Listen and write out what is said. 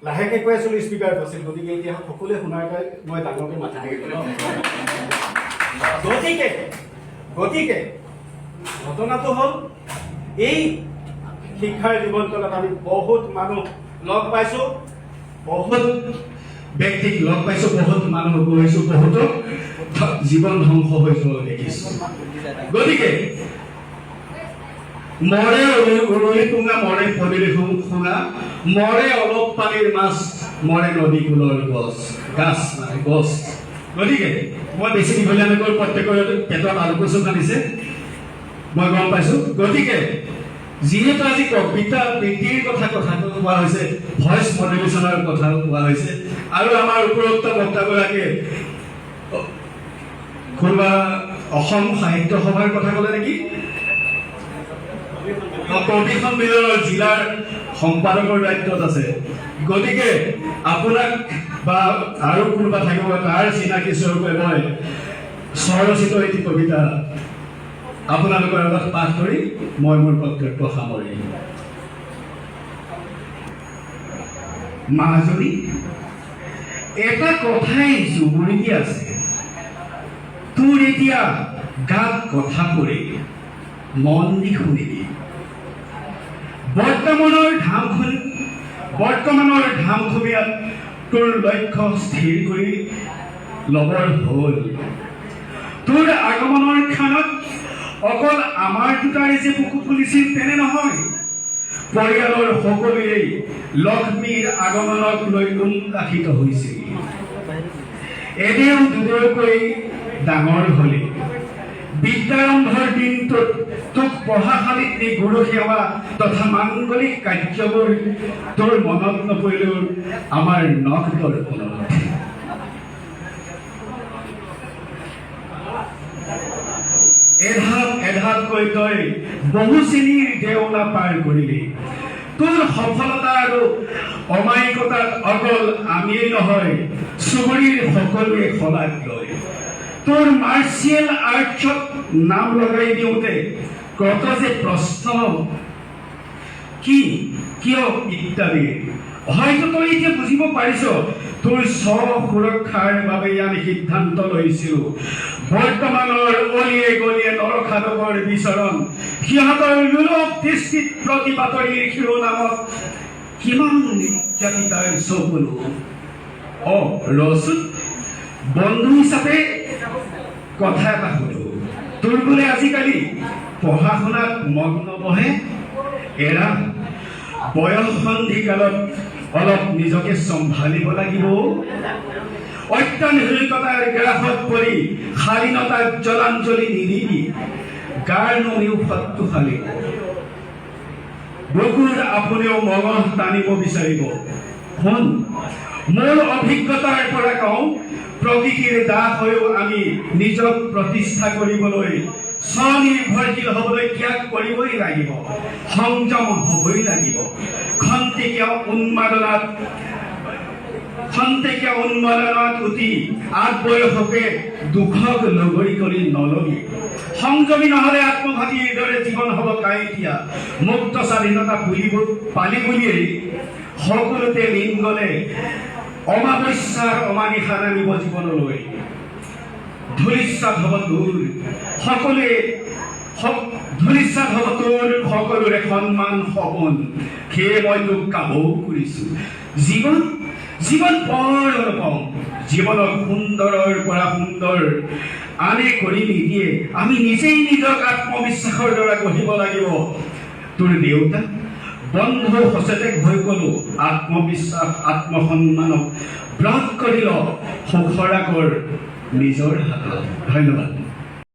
লাহেকৈ কৈ আছিলোঁ স্পীকাৰত আছিল, গতিকে এতিয়া সকলোৱে শুনাৰ কাৰণে মই ডাঙৰকৈ মাতি দিলোঁ। গতিকে ঘটনাটো হ'ল এই শিক্ষাৰ জীৱনকালত আমি বহুত মানুহ লগ পাইছোঁ, বহুত ব্যক্তিক লগ পাইছোঁ, বহুত মানুহ গৈছোঁ, বহুতক জীৱন ধ্বংস হৈ যোৱা দেখিছোঁ। গতিকে মৰে উৰুলি টুঙা, মৰে পদূলি শুঙা, মৰে অলপ পানীৰ মাছ, মৰে নদী কুলৰ গছ। গতিকে মই বেছি দীঘলীয়া নকৰোঁ, প্ৰত্যেকৰে পেটত আলু কচু কান্দিছে মই গম পাইছোঁ। গতিকে যিহেতু আজি কবিতা আবৃত্তিৰ কথাটো কোৱা হৈছে, ভইচ মডুলেশ্যনৰ কথা কোৱা হৈছে, আৰু আমাৰ উপৰোক্ত বক্তাগৰাকীয়ে কোনোবা অসম সাহিত্য সভাৰ কথা ক'লে নেকি, কবি সন্মিলনৰ জিলাৰ সম্পাদকৰ দায়িত্বত আছে। গতিকে আপোনাক বা আৰু কোনোবা থাকিব, তাৰ চিনাকি স্বৰূপে মই স্বৰচিত এটি কবিতা আপোনালোকৰ আগত পাঠ কৰি মই মোৰ বক্তব্য সামৰিম। মাজনী এটা কথাই জুমুৰিকি আছে, তোৰ এতিয়া গাত কথা পৰি মন দি শুনিবি। বৰ্তমানৰ ধামখুমীয়াত তোৰ লক্ষ্য স্থিৰ কৰি ল'বৰ হ'ল। তোৰ আগমনৰ ক্ষণত অকল আমাৰ দুটাৰে যে বুকু ফুলিছিল তেনে নহয়, পৰিয়ালৰ সকলোৱেই লক্ষ্মীৰ আগমনক লৈ উল্লাসিত হৈছিল। এনেও দুদৰকৈ ডাঙৰ হ'লি, বিদ্যাৰম্ভৰ দিনটোত তোক পঢ়াশালীত নি গুৰু সেৱা তথা মাংগলিক কাৰ্যবোৰ তোৰ মনত নপৰিলেও আমাৰ নখ দৰ্পণত। এধাপকৈ তই বহু শ্ৰেণীৰ দেওলা পাৰ কৰিলি। তোৰ সফলতা আৰু অমায়িকতাত অকল আমিয়েই নহয়, চুবুৰীৰ সকলোৱে শলাগ লয়। তোৰ মাৰ্চিয়েল আৰ্টছত নাম লগাই দিওঁতে কত যে প্ৰশ্ন কি কিয় ইত্যাদি। হয়তো তই এতিয়া বুজিব পাৰিছ, তোৰ স্ব-সুৰক্ষাৰ বাবে আমি সিদ্ধান্ত লৈছিলো বৰ্তমানৰ অলিয়ে গলিয়ে নৰখাদকৰ বিচৰণ, সিহঁতৰ লোলক দৃষ্টিত প্ৰতি বাতৰিৰ শিৰোনামত কিমান নিৰ্যাতিতাৰ চকুলো। ৰচোন বন্ধু হিচাপে কথা এটা সুধো, তোৰ বোলে আজিকালি পঢ়া শুনাত মন নবহে? এৰা, বয়স সন্ধিকালত অলপ নিজকে চম্ভালিব লাগিব। অত্যাধুনিকতাৰ গ্ৰাসত পৰি শালীনতাক জলাঞ্জলি নিদিবি, গাৰ নমিও ফটটো ফালিব। বুকুৰ আপুনিও মগহ টানিব বিচাৰিব। শুন, মোৰ অভিজ্ঞতাৰ পৰা কওঁ, প্ৰকৃতিৰ দাস হৈও আমি নিজক প্ৰতিষ্ঠা কৰিবলৈ স্বনিৰ্ভৰশীল হ'বলৈ ত্যাগ কৰিবই লাগিব, সংযম হ'বই লাগিব। খন্তেকীয়া উন্মাদনাত উঠি আগবয়সকে দুখক লগৰী কৰি নলবি। সংযমী নহ'লে আত্মঘাতীৰ দৰে জীৱন হ'ব কাইটিয়া। মুক্ত স্বাধীনতা পালি বুলিয়েই সকলোতে লিংগলে অমাৱস্যাৰ অমানিশা নামিব জীৱনলৈ। ধূলিসাৎ হ'ব তোৰ সকলোৰে সন্মান সপোন, সেয়ে মই তোক কামৌ কৰিছোঁ। জীৱন বৰ অনুপম, জীৱনক সুন্দৰৰ পৰা সুন্দৰ আনে কৰি নিদিয়ে, আমি নিজেই নিজক আত্মবিশ্বাসৰ দ্বাৰা গঢ়িব লাগিব। তোৰ দেউতা বন্ধু সচেতন হৈ গ'লো, আত্মবিশ্বাস আত্মসন্মানক ব্ৰত কৰি ল সুখৰ আগৰ নিজৰ হাতত। ধন্যবাদ।